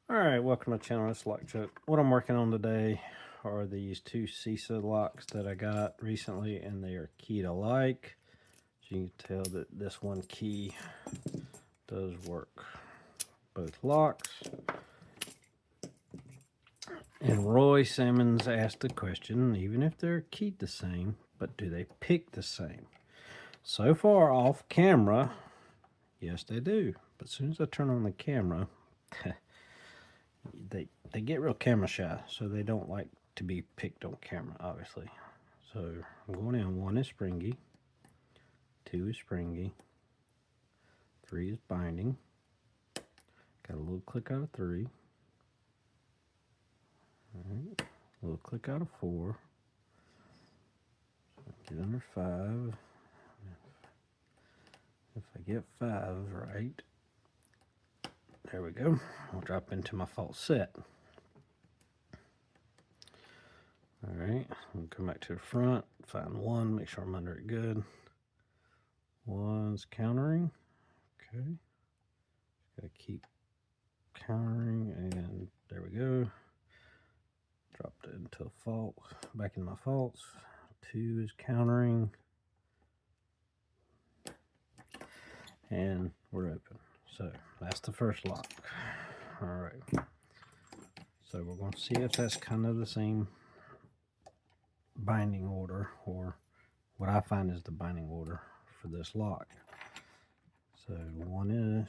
Alright, welcome to my channel. It's Lock Chuck. What I'm working on today are these two CISA locks that I got recently, and they are keyed alike. So you can tell that this one key does work both locks. And Roy Sammons asked the question, even if they're keyed the same, but do they pick the same? So far off camera, yes they do. But as soon as I turn on the camera, they get real camera shy, so they don't like to be picked on camera, obviously. So I'm going in. 1 is springy, 2 is springy, 3 is binding. Got a little click out of 3. Alright, a little click out of 4. Get under 5. If I get 5 right, there we go. I'll drop into my false set. Alright, I'm going to come back to the front, find 1, make sure I'm under it good. 1's countering. Okay. Gotta keep countering, and there we go. Dropped it into a fault, back in my faults. 2 is countering. And we're open. So that's the first lock. Alright. So we're going to see if that's kind of the same binding order, or what I find is the binding order for this lock. So 1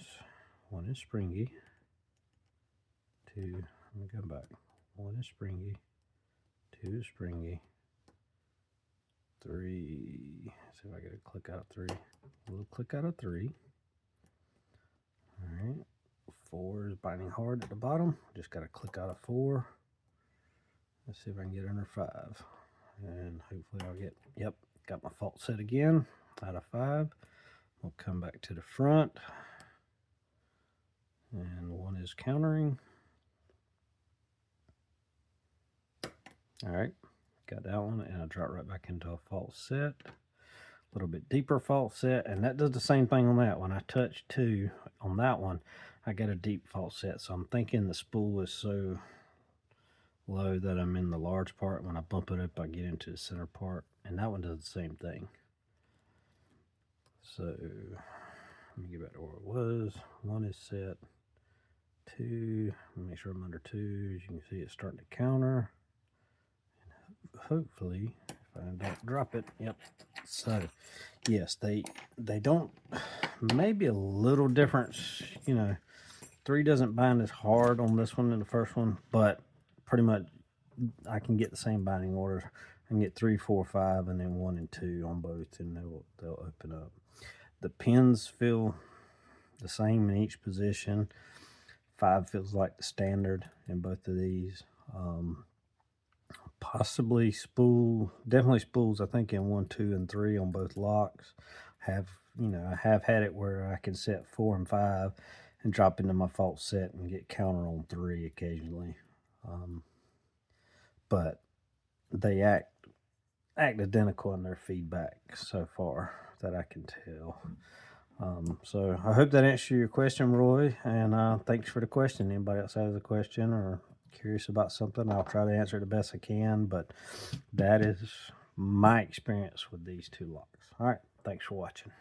is springy. 2, let me go back. 1 is springy. 2 is springy. 3, let's see if I get a click out of 3. A little click out of 3. Alright. 4 is binding hard at the bottom. Just got to click out of 4. Let's see if I can get under 5. And hopefully I'll get, yep, got my fault set again out of 5. We'll come back to the front. And 1 is countering. Alright, got that one, and I drop right back into a false set. A little bit deeper false set, and that does the same thing on that one. I touched 2 on that one. I got a deep false set, so I'm thinking the spool is so low that I'm in the large part. When I bump it up, I get into the center part, and that one does the same thing. So let me get back to where it was. 1 is set. 2, make sure I'm under 2. As you can see, it's starting to counter. And hopefully, if I don't drop it, yep. So yes, they don't, maybe a little difference, you know. 3 doesn't bind as hard on this one than the first one, but pretty much I can get the same binding orders. I can get 3, 4, 5, and then 1 and 2 on both, and they'll open up. The pins feel the same in each position. 5 feels like the standard in both of these. Possibly spool, definitely spools, I think, in 1, 2, and 3 on both locks. I have had it where I can set 4 and 5 and drop into my false set and get counter on 3 occasionally. But they act identical in their feedback so far that I can tell. So I hope that answered your question, Roy, and thanks for the question. Anybody else has a question or curious about something, I'll try to answer it the best I can, but that is my experience with these 2 locks. All right, thanks for watching.